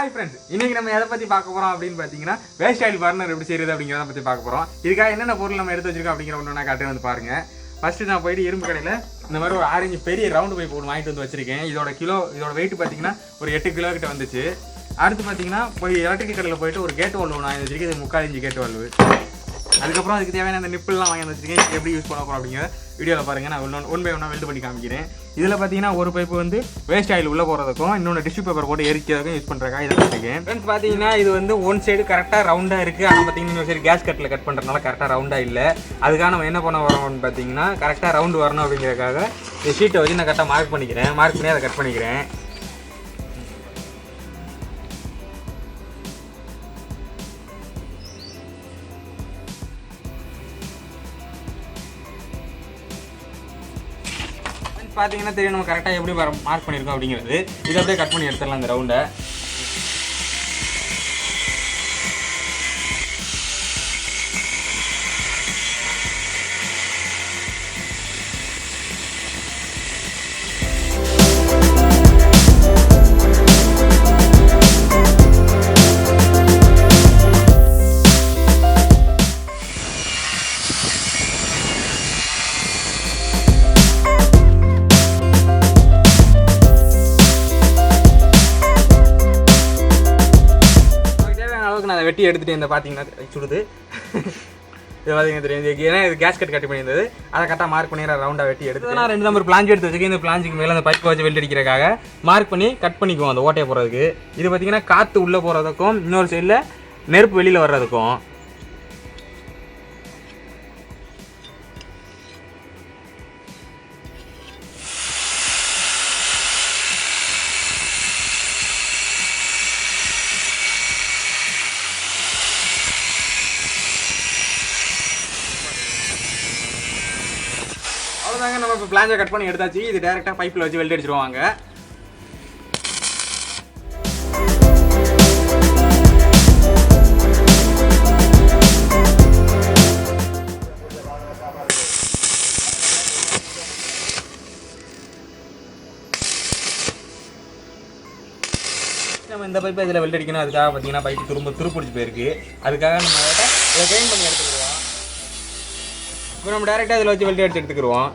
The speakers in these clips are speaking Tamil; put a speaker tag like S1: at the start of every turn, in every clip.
S1: ஹாய் ஃப்ரெண்ட்ஸ், இன்னைக்கு நம்ம எதை பற்றி பார்க்க போகிறோம் அப்படின்னு பார்த்தீங்கன்னா வேஸ்ட் ஆயில் பர்னர் எப்படி செய்யுது அப்படிங்கிறத பற்றி பார்க்க போகிறோம். இதுக்காக என்னென்ன பொருள் நம்ம எடுத்து வச்சிருக்கோம் அப்படிங்கிற ஒன்று நான் காட்டு வந்து பாருங்க. ஃபர்ஸ்ட் நான் போயிட்டு இரும்பு கடையில் இந்த மாதிரி ஒரு ஆரஞ்சு பெரிய ரவுண்டு பைப் ஒன்று வாங்கிட்டு வந்து வச்சிருக்கேன். இதோட வெயிட் பார்த்தீங்கன்னா ஒரு 8 கிலோ கிட்ட வந்துச்சு. அடுத்து பார்த்தீங்கன்னா போய் எலக்ட்ரிக்கல் கடையில் போயிட்டு ஒரு கேட் வால்வு வாங்கி வச்சிருக்கேன். இது 3/4 இன்ச்சு கேட் வால்வு. அதுக்கப்புறம் அதுக்கு தேவையான அந்த நிப்பிள்லாம் வாங்கி வச்சிருக்கேன். எப்படி யூஸ் பண்ண போகிறோம் அப்படிங்கிற வீடியோவில் பாருங்கள். நான் ஒன் பை ஒன்னாக வெல்ட் பண்ணி காமிக்கிறேன். இதில் பார்த்தீங்கன்னா ஒரு பைப்பு வந்து வேஸ்ட் ஆயில் உள்ளே போகிறதுக்கும் இன்னொன்று டிஷ்யூ பேப்பர் போட்டு எரிக்கிறதுக்கும் யூஸ் பண்ணுறதுக்காக இதை வச்சுருக்கேன். ஃப்ரெண்ட்ஸ் பார்த்தீங்கன்னா இது வந்து ஒன் சைடு கரெக்டாக ரவுண்டாக இருக்குது. ஆனால் பார்த்தீங்கன்னா இன்னொரு சைடு கேஸ் கட்டில் கட் பண்ணுறதுனால கரெக்டாக ரவுண்டாக இல்லை. அதுக்காக நம்ம என்ன பண்ண வரோம்னு பார்த்தீங்கன்னா கரெக்டாக ரவுண்டு வரணும் அப்படிங்கிறதுக்காக இந்த ஷீட்டை வச்சு நான் கரெக்டாக மார்க் பண்ணி அதை கட் பண்ணிக்கிறேன். பார்த்தீங்கன்னா தெரியும் நம்ம கரெக்டாக எப்படி மார்க் பண்ணியிருக்கோம் அப்படிங்கிறது. இதை அப்படியே கட் பண்ணி எடுத்துடலாம் அந்த ரவுண்டை. நான் வெட்டி எடுத்துகிட்டு இந்த பார்த்தீங்கன்னா சுடுது. இது பார்த்தீங்கன்னா தெரியும். ஏன்னா இது கேஸ் கட் பண்ணியிருந்தது. அதை கரெக்டாக மார்க் பண்ணி ரவுண்டாக வெட்டி எடுத்து நான் 2 நம்பர் பிளாஞ்சி எடுத்து வச்சுக்கேன். இந்த பிளாஞ்சிக்கு மேலே அந்த பைப்பை வச்சு வெல்ட் அடிக்கிறதுக்காக மார்க் பண்ணி கட் பண்ணிக்குவோம் அந்த ஓட்டையை போகிறதுக்கு. இது பார்த்தீங்கன்னா காற்று உள்ளே போகிறதுக்கும் இன்னொரு சைடில் நெருப்பு வெளியில் வர்றதுக்கும். அவ்வளோதாங்க, நம்ம இப்போ பிளாஞ்சை கட் பண்ணி எடுத்தாச்சு. இது டேரெக்டாக பைப்பில் வச்சு வெல்ட் அடிச்சிருவாங்க. நம்ம இந்த பைப்பை இதில் வெல்ட் அடிக்கணும். அதுக்காக பார்த்தீங்கன்னா பைப்பு துருப்பிடிச்சு போயிருக்கு. அதுக்காக நம்ம இதை கிளைன் பண்ணி எடுத்துக்கிடுவோம். இப்போ நம்ம டேரெக்டாக இதில் வச்சு வெல்ட் அடிச்சு எடுத்துக்கிடுவோம்.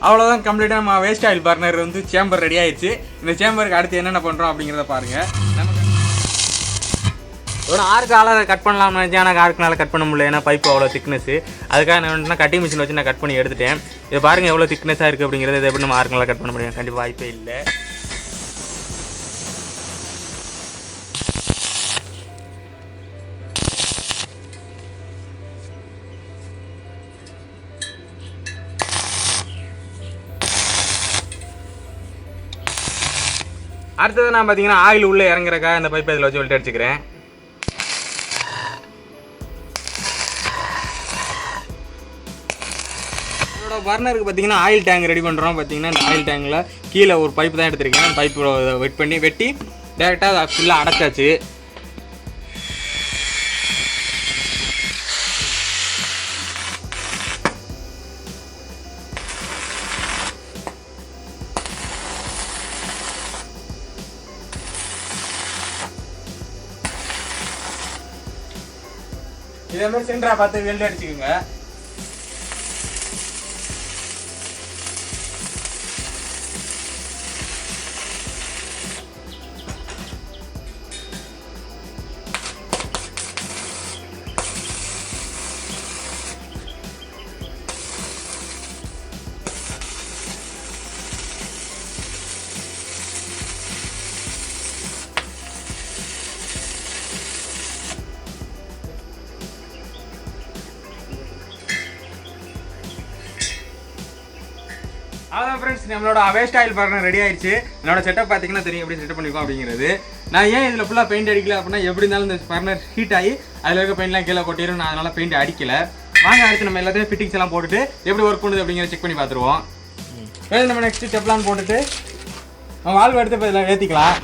S1: அவ்வளோதான், கம்ப்ளீட்டாக நம்ம வேஸ்ட் ஆயில் பர்னர் வந்து சேம்பர் ரெடி ஆயிடுச்சு. இந்த சேம்பருக்கு அடுத்து என்னென்ன பண்ணுறோம் அப்படிங்கிறத பாருங்கள். நமக்கு ஒரு 6 காலாக கட் பண்ணலாம்னு நினச்சேன். ஆனால் 6 நாளாக கட் பண்ண முடியல, ஏன்னா பைப்பு அவ்வளோ திக்னஸ். அதுக்காக நான் கட்டிங் மிஷின் வச்சு நான் கட் பண்ணி எடுத்துட்டேன். இது பாருங்கள் எவ்வளோ திக்னஸாக இருக்குது அப்படிங்கிறது. இதை எப்படி நம்ம 6 நாளாக கட் பண்ண முடியும்? கண்டிப்பாக வாய்ப்பே இல்லை. அடுத்தது நான் பார்த்தீங்கன்னா ஆயில் உள்ளே இறங்குறக்காக இந்த பைப்பை இதில் வச்சு வெல்ட் அடிச்சுக்கிறேன். என்னோட பர்னருக்கு பார்த்தீங்கன்னா ஆயில் டேங்க் ரெடி பண்ணுறோம். பார்த்தீங்கன்னா இந்த ஆயில் டேங்கில் கீழே ஒரு பைப்பு தான் எடுத்துருக்கேன். பைப்பு வெட்டி டேரெக்டாக அதை ஃபுல்லாக அடைச்சாச்சு. இதே மாதிரி சென்டரா பார்த்து வெல்ட் அடிச்சுக்கோங்க. அதான் ஃப்ரெண்ட்ஸ், நம்மளோட வேஸ்ட் ஆயில் பர்னர் ரெடி ஆயிடுச்சு. என்னோட செட்டப் பார்த்தீங்கன்னா தெரியும் எப்படி செட்டப் பண்ணிருக்கோம் அப்படிங்கிறது. நான் ஏன் இதில் ஃபுல்லாக பெயிண்ட் அடிக்கல அப்படின்னா, எப்படி இருந்தாலும் இந்த பர்னர் ஹீட் ஆகி அதில் இருக்க பெயிண்ட்லாம் கீழே கொட்டிடும். நான் அதனால் பெயிண்ட் அடிக்கல. வாங்க அடுத்து நம்ம எல்லாத்தையும் ஃபிட்டிங்ஸ் எல்லாம் போட்டுட்டு எப்படி ஒர்க் பண்ணுது அப்படிங்கிறத செக் பண்ணி பார்த்துருவோம். நம்ம நெக்ஸ்ட் ஸ்டெப்லாம் போட்டுட்டு நம்ம வால்வு எடுத்து இப்போ இதில் ஏற்றிக்கலாம்.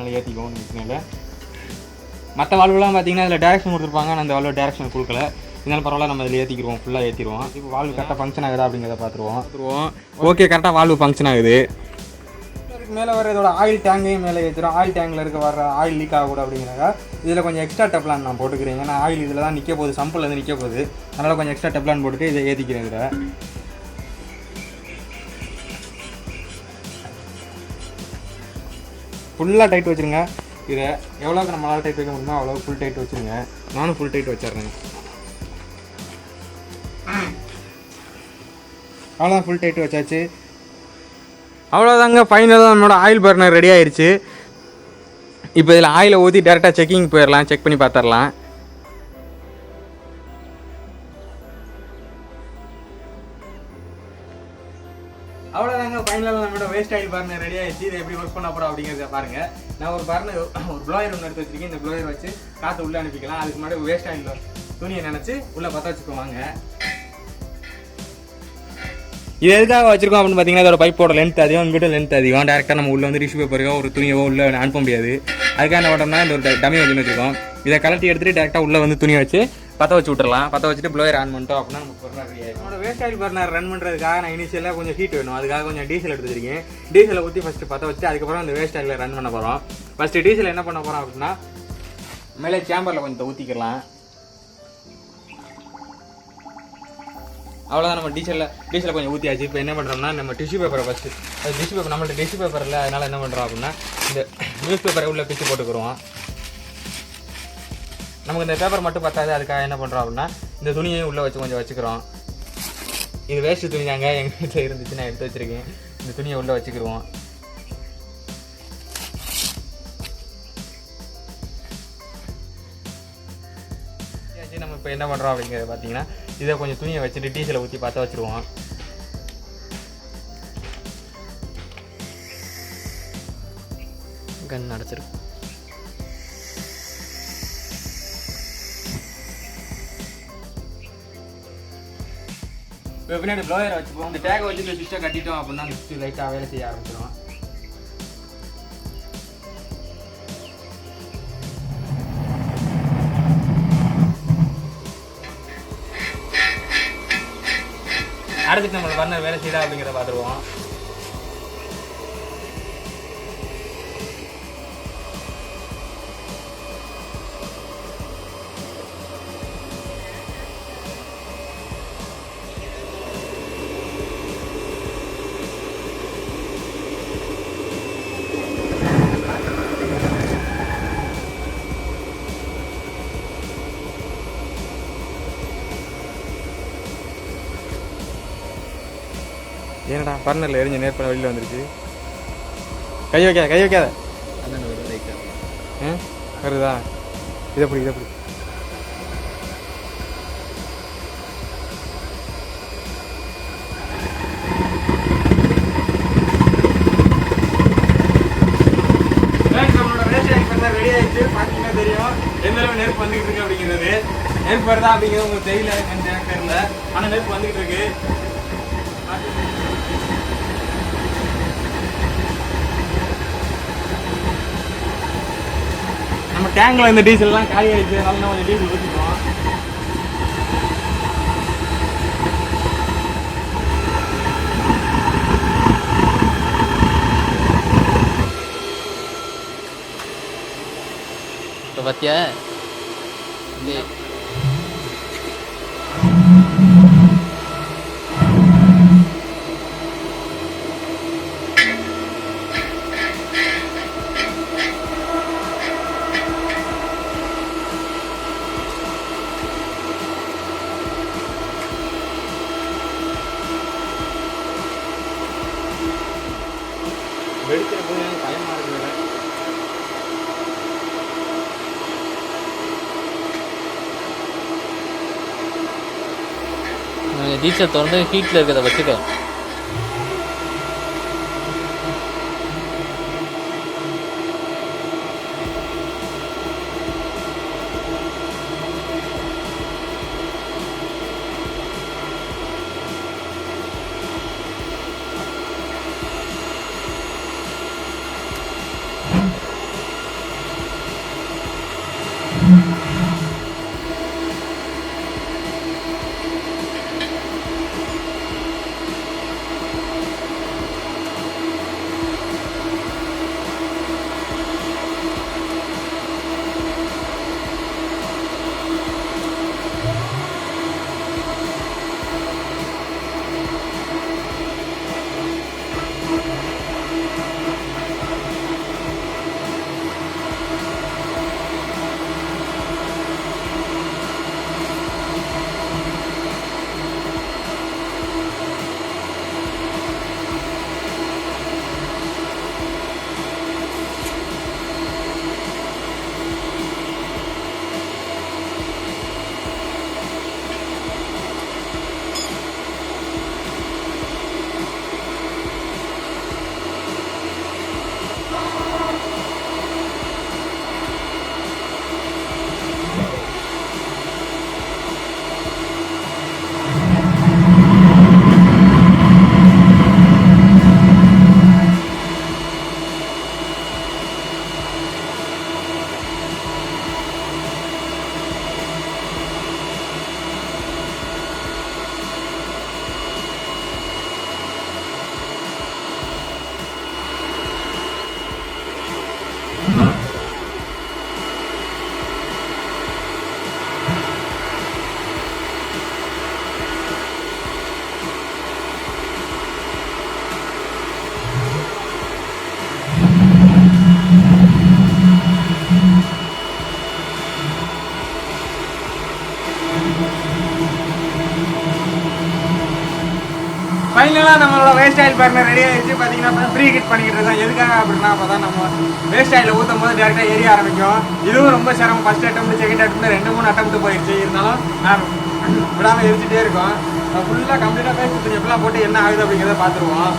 S1: அதனால் ஏற்றிக்குவோம் பிரச்சனை இல்லை. மற்ற வால்வுலாம் பார்த்தீங்கன்னா அதில் டேரக்ஷன் கொடுத்துருப்பாங்க, ஆனால் அந்த வால்வு டேரக்ஷன் கொடுக்கல. இதனால பரவாயில்ல, நம்ம இதில் ஏற்றிக்கிடுவோம், ஃபுல்லாக ஏற்றிடுவோம். இப்போ வால்வு கரெக்டாக ஃபங்க்ஷன் ஆகுதா அப்படிங்கிறத பார்த்துருவோம். ஓகே, கரெக்டாக வால்வு ஃபங்க்ஷன் ஆகுது. அதுக்கு மேலே வர இதோட ஆயில் டேங்கையும் மேலே ஏற்றிடும். ஆயில் டேங்கில் இருக்க வர ஆயில் லீக் ஆகக்கூடாது அப்படிங்கிறனால இதில் கொஞ்சம் எக்ஸ்ட்ரா டெப்லான் நான் போட்டுக்கிறேன். ஏன்னா ஆயில் இதில் தான் நிற்க போகுது, சம்பில் வந்து நிற்க போகுது. அதனால் கொஞ்சம் எக்ஸ்ட்ரா டெப்லான் போட்டுட்டு இதை ஏற்றிக்கிறேன். இதில் ஃபுல்லாக டைட் வச்சுருங்க. இதை எவ்வளோக்கு நம்மளால் டைட் வைக்க முடியுமோ அவ்வளோ ஃபுல் டைட் வச்சுருங்க. நானும் ஃபுல் டைட் வச்சிட்றேன். அவ்வளோதான், ஃபுல் டைட் வச்சாச்சு. அவ்வளோதாங்க, ஃபைனலாக நம்மளோட ஆயில் பர்னர் ரெடி ஆயிடுச்சு. இப்போ இதில் ஆயிலை ஊற்றி டேரெக்டாக செக்கிங் போயிடலாம், செக் பண்ணி பார்த்துடலாம். அவ்வளோதாங்க, ஃபைனலாக நம்மளோட வேஸ்ட் ஆயில் பர்னர் ரெடி ஆயிடுச்சு. இதை எப்படி ஒர்க் பண்ண போகிறோம் அப்படிங்கிறத பாருங்கள். நான் ஒரு பர்னர், ஒரு ப்ளோயர் ஒன்று எடுத்து வச்சுருக்கேன். இந்த ப்ளோயர் வச்சு காற்று உள்ளே அனுப்பிக்கலாம். அதுக்கு முன்னாடி வேஸ்ட் ஆயில் துணியை நினச்சி உள்ளே பற்ற வச்சுக்குவாங்க. இது எதுக்காக வச்சிருக்கோம் அப்படின்னு பார்த்தீங்கன்னா, இதோட பைப்போட லென்த் அதிகம், வீட்டு லென்த் அதிகம். டேரெக்டாக நம்ம உள்ளே வந்து டிஷ்யூ பேப்பரையோ ஒரு துணியவோ உள்ளே அனுப்ப முடியாது. அதுக்காக என்ன பண்ணோம்னா இந்த ஒரு டம்மி வச்சுன்னு வச்சுருக்கோம். இதை கலட்டி எடுத்துகிட்டு டேரெக்டாக உள்ளே வந்து துணியை வச்சு பற்ற வச்சு விட்டுறலாம். பற்ற வச்சுட்டு ப்ளோயர் ஆன் பண்ணிட்டோம் அப்படின்னா நம்ம பர்னர் ரெடி ஆகிடும். நம்மளோட வேஸ்ட் ஆயில் பர்னர் ரன் பண்ணுறதுக்காக நான் இனிஷியலாக கொஞ்சம் ஹீட் வேணும். அதுக்காக கொஞ்சம் டீசல் எடுத்து வச்சிருக்கேன். டீசலை ஊற்றி ஃபஸ்ட்டு பற்ற வச்சு அதுக்கப்புறம் அந்த வேஸ்ட் ஆயிலில் ரன் பண்ண போகிறோம். ஃபஸ்ட்டு டீசல் என்ன பண்ண போகிறோம் அப்படின்னா, மேலே சேம்பரில் கொஞ்சம் ஊற்றிக்கலாம். அவ்வளோதான், நம்ம டீசலை கொஞ்சம் ஊற்றியாச்சு. இப்போ என்ன பண்ணுறோம்னா, நம்ம டிஷ்யூ பேப்பரை ஃபஸ்ட்டு, அது டிஷ்யூ பேப்பர் நம்மள்ட்ட டிஷ்யூ பேப்பர் இல்லை, அதனால் என்ன பண்ணுறோம் அப்படின்னா இந்த நியூஸ் பேப்பரை உள்ளே பிச்சு போட்டுக்கிறோம். நமக்கு இந்த பேப்பர் மட்டும் பத்தாது, அதுக்காக என்ன பண்ணுறோம் அப்படின்னா இந்த துணியையும் உள்ளே வச்சு கொஞ்சம் வச்சுக்கிறோம். இது வேஸ்ட்டு துணி தாங்க, எங்கள் வீட்டில் இருந்துச்சு, நான் எடுத்து வச்சுருக்கேன். இந்த துணியை உள்ளே வச்சுக்கிடுவோம். நம்ம இப்போ என்ன பண்ணுறோம் அப்படிங்கிறத பார்த்தீங்கன்னா, இதை கொஞ்சம் துணியை வச்சுட்டு டீசலை ஊற்றி பற்ற வச்சுருவோம். கன் அடைச்சிருக்கும். இப்போ பின்னாடி ப்ளோயரை வச்சுப்போம். இந்த டேகை வச்சு இந்த சுவிட்சை கட்டிட்டோம் அப்படின்னா அந்த சுவிட்ச் லைட்டாக வேலை செய்ய ஆரம்பிச்சிடும். அடுத்துட்டு நம்மளோட பர்னர் வேலை செய்யலாம் அப்படிங்கிறத பார்த்துருவோம். ஏன்னடா பர்னரில் எரிஞ்ச நேர்பட வெளியில் வந்துருச்சு. கை வைக்காத வருதா? இதை பிடி நம்மளோட வேஸ்ட் ஆயில் பர்னர் ரெடி ஆயிடுச்சு. பார்த்தீங்கன்னா தெரியும் எந்த அளவு நெருப்பு வந்துகிட்டு இருக்கு அப்படிங்கிறது. நெருப்பு வருதா அப்படிங்கிறது உங்களுக்கு தெரியல, எனக்கு தெரியல, ஆனால் நெருப்பு வந்துகிட்டு இருக்கு. நம்ம டேங்கில் இந்த டீசல்லாம் காலி ஆகிடுச்சு, அதனால கொஞ்சம் டீசல் ஊற்றிக்குவோம். இப்போ பார்த்தியா வெடிக்கிற போது எனக்கு பயமாக இருக்குது. டீச்சர் திறந்து ஹீட்டில் இருக்கிறத வச்சுக்க. ஃபைனலாக நம்மளோட வேஸ்ட் ஆயில் பர்னர் ரெடி ஆகிடுச்சு. பார்த்தீங்கன்னா ப்ரீ ஹீட் பண்ணிக்கிட்டு இருக்கோம். எதுக்காக அப்படின்னா அப்போ தான் நம்ம வேஸ்ட் ஆயில் ஊற்றும் போது டேரெக்டாக எரிய ஆரம்பிக்கும். இதுவும் ரொம்ப சிரமம். First attempt second attempt 2-3 attempt போயிடுச்சு. இருந்தாலும் நான் விடாமல் எரிச்சிட்டே இருக்கோம். ஃபுல்லாக கம்ப்ளீட்டாக வேஸ்ட் ஊற்றி எப்பெல்லாம் போட்டு என்ன ஆகுது அப்படிங்கிறத பார்த்துருவோம்.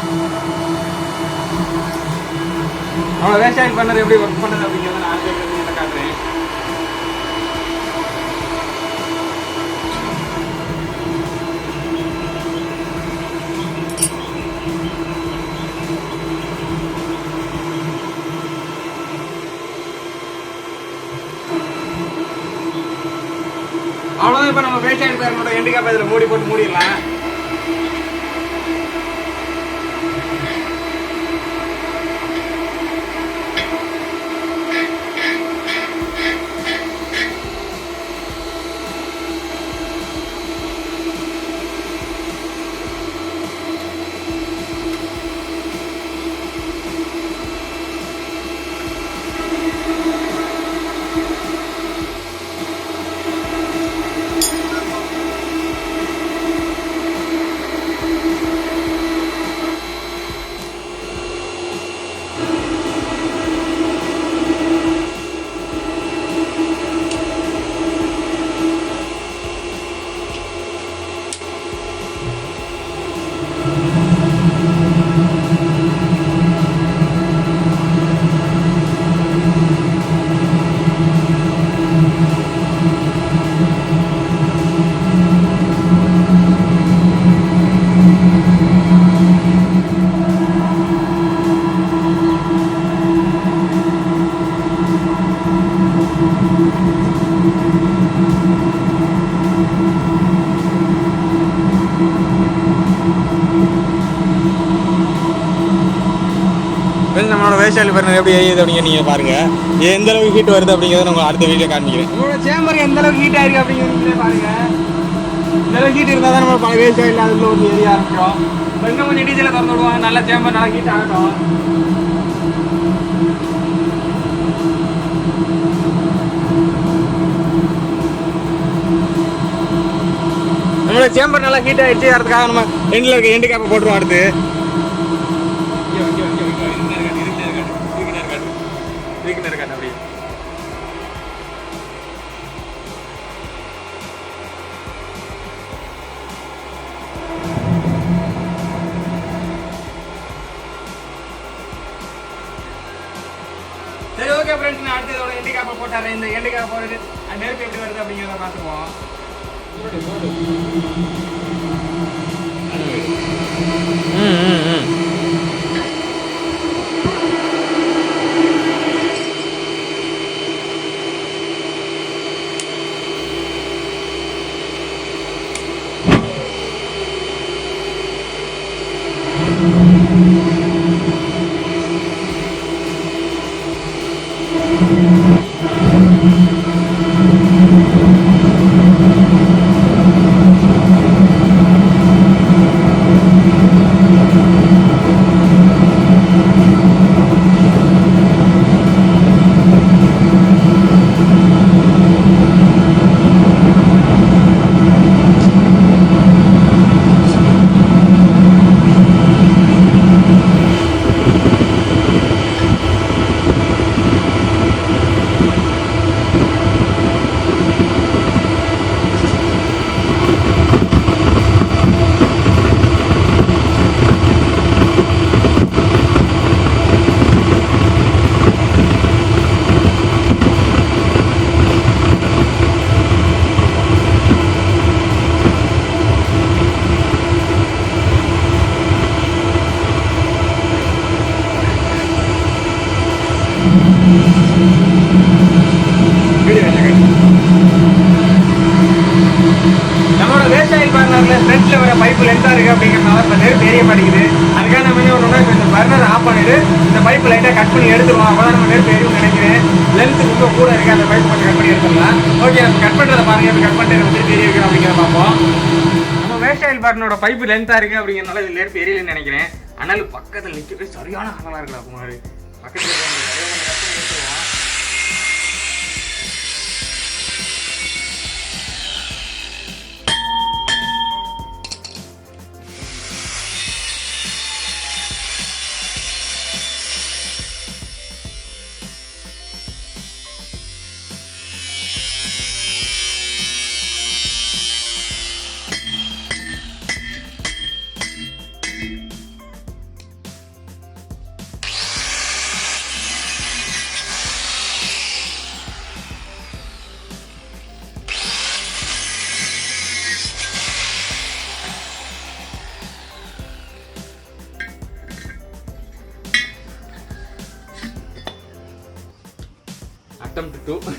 S1: நம்மளோட வேஸ்ட் ஆயில் பர்னர் எப்படி ஒர்க் பண்ணுது அப்படிங்கிறத நான் அடுத்த காட்டுறேன். அவ்வளோதான். இப்போ நம்ம வேஸ்ட் ஆயில் பர்னரோட எண்டு கேப் இதில் மூடி போட்டு மூடிடலாம். நம்மளோட வேஸ்ட் ஆயில் பர்னர் எப்படி எரியுது அப்படிங்க நீங்கள் பாருங்கள். எந்த அளவுக்கு ஹீட் வருது அப்படிங்கிறத நம்ம அடுத்த வீடியோ காமிக்கிறேன். நம்மளோட சேம்பர் எந்த அளவுக்கு ஹீட் ஆயிருக்கு அப்படிங்கிறீங்களே பாருங்கள். இந்த அளவுக்கு ஹீட் இருந்தால் தான் நம்ம வேஸ்ட் ஆயில் அதுக்குள்ள ஒரு எரிய ஆரம்பிக்கிறோம். இப்போ இன்னும் கொஞ்சம் டீசலை திறந்து விடுவாங்க. நல்லா சேம்பர் நல்லா ஹீட் ஆகட்டும். நம்மளோட சேம்பர் நல்லா ஹீட் ஆகிடுச்சு. அதுக்காக நம்ம எண்டில் இருக்க எண்டு கேப்பை போட்டுருவோம். அடுத்து அப்படி சரி, ஓகே ஃப்ரெண்ட்ஸ், நான் அடுத்து இதோட எண்டு கேப்பை போட்டாரேன். இந்த எண்டு கேப்பை போட்டு நெருப்பு எப்படி வருது அப்படிங்கிறத பார்த்துக்குவோம். நம்மளோட வேஸ்ட் ஆயில் பர்னர்ல ஃப்ரண்ட்ல வர பைப்பு லென்த்தா இருக்கு அப்படிங்கிறதுனால இப்போ நெருப்பு எரிய மாட்டேங்குது. அதுக்காக நம்ம என்ன பண்ணணும்னா இப்போ இந்த பர்னர் ஆஃப் பண்ணிட்டு இந்த பைப்பு லைட்டாக கட் பண்ணி எடுத்துருவோம். அப்போ தான் நம்ம நெருப்பு எரியும் நினைக்கிறேன். லென்த்து ரொம்ப கூட இருக்கு, அந்த பைப்பு கொஞ்சம் கட் பண்ணி எடுத்துடலாம். ஓகே, நம்ம கட் பண்ணுறத பாருங்க. இப்போ கட் பண்ணிட்டு நம்ம எரிய வைக்கிறோம் அப்படிங்கிறத பார்ப்போம். நம்ம வேஸ்ட் ஆயில் பர்னரோட பைப்பு லென்த்தா இருக்கு அப்படிங்கிறதுனால இது நெருப்பு எரியலன்னு நினைக்கிறேன். ஆனால் பக்கத்தில் நிற்கவே சரியான அனலாக இருக்குல்ல குமார். பக்கத்தில் attempt 2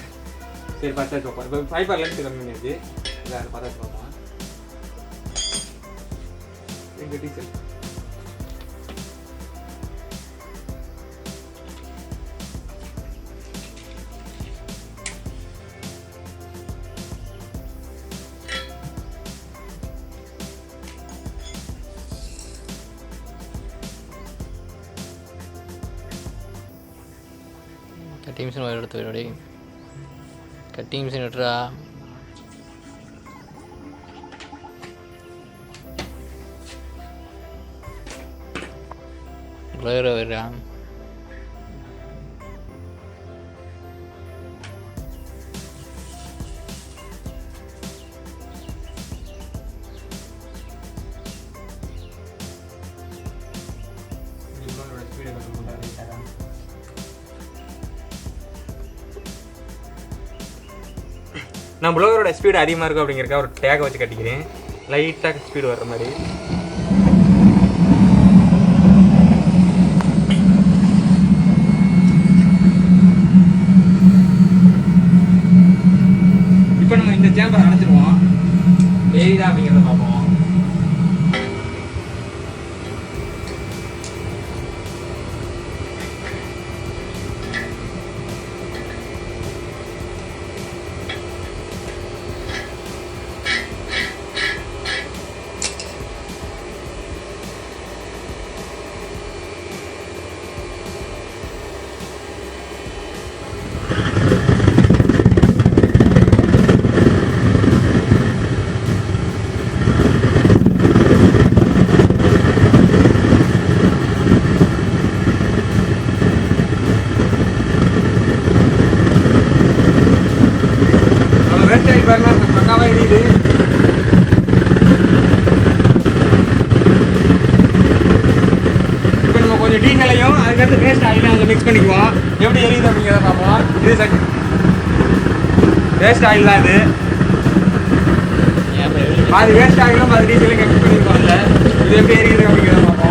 S1: சரி பார்த்தா பார்ப்போம் இப்போ ஃபைபர் லென்த் கம்மி பண்ணியாச்சு இதை பார்த்தா பார்ப்போம் எங்கள் டீச்சர்
S2: கட்டிங் மிஷின் வர எடுத்து ரெடி கட்டிங் மிஷின் எடுறா வேற வரா
S1: நான் ப்ளோவரோட ஸ்பீடு அதிகமாக இருக்கும் அப்படிங்கிறக்க ஒரு டேகை வச்சு கட்டிக்கிறேன் லைட்டாக ஸ்பீடு வர்ற மாதிரி இப்போ நம்ம இந்த சேம்பரை அடைச்சிருவோம் தெரியுதா அப்படிங்கிறத பார்ப்போம் பக்காவாக எரியுது இப்போ நம்ம கொஞ்சம் டீசலையும் அதுக்கடுத்து வேஸ்ட் ஆயிலும் அதில் மிக்ஸ் பண்ணிக்குவோம் எப்படி எரியுது அப்படிங்கிறத பார்ப்போம் இது வேஸ்ட் ஆயில் தான் இது அது வேஸ்ட் ஆகிலும் அது டீசலையும் மிக்ஸ் பண்ணிக்குவோம் இல்லை இது எப்படி எரியுது அப்படிங்கிறத பார்ப்போம்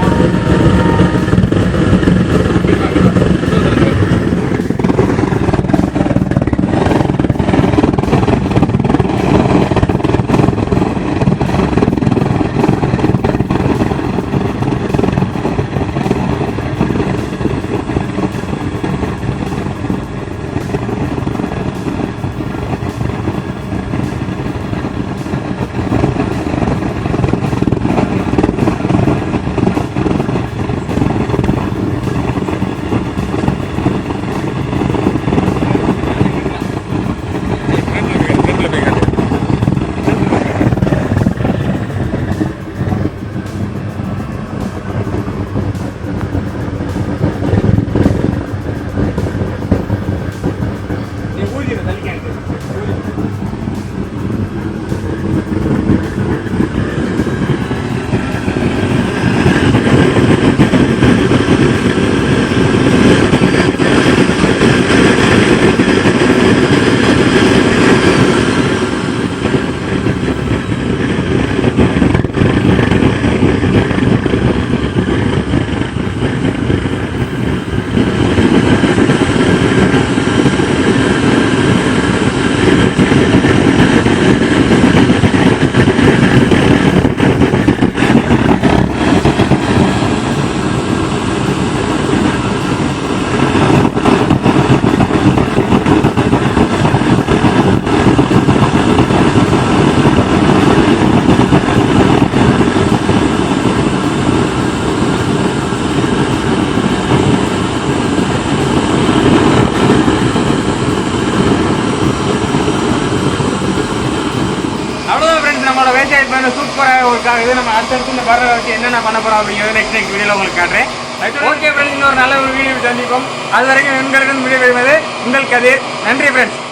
S1: நம்மளோட வேஸ்ட் பண்ண சூப்பராக ஒரு இது நம்ம அடுத்தடுத்து இந்த பர்னர் வச்சு என்னென்ன பண்ண போகிறோம் அப்படிங்கிறத நெக்ஸ்ட் வீடியோவில் உங்களுக்கு காட்டுறேன். ஓகே ஃப்ரெண்ட்ஸ், இன்னொரு நல்ல ஒரு வீடியோ சந்திப்போம். அது வரைக்கும் உங்களுக்கு வீடியோ பெறுவது உங்கள் கதிர். நன்றி ஃப்ரெண்ட்ஸ்.